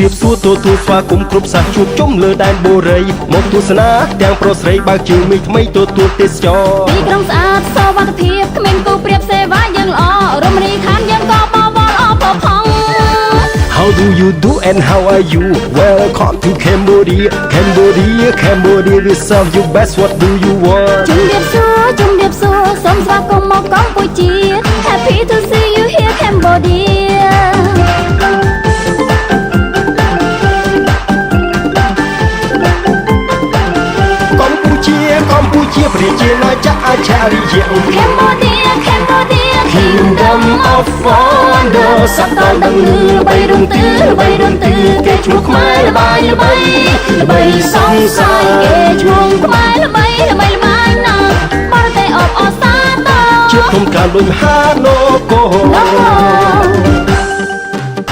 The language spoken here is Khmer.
រៀបសួរទទួលស្វាគមន៍គ្រប់សាសជួបជុំលើដែនបូរីមកទស្សនាទាំងប្រុសស្រីបើកជើងមីថ្មីទទួលទេសចរទីក្រុងស្អាតសវត្ថិភាពគ្មានគូប្រៀបសេវាយើងល្អរមណីយដ្ឋានយើងក៏បវរអបផង How do you do and how are you Welcome to Cambodia Cambodia we serve you best what do you want ជំរាបសួរសូមស្វាគមន៍មកកម្ពុជា Happy to see you here Cambodia កម្ពុជាប្រជាណាចក្រអច្ឆរិយៈ Cambodia Kingdom of Wonder សត្វតដឹងលឺល្បីរំទឺគេឈ្មោះខ្មែរល្បីសង្ស័យគេឈ្មោះខ្មែរល្បីណាស់បរទេសអបអរសាទរ ជាធំការលុយមហានគរ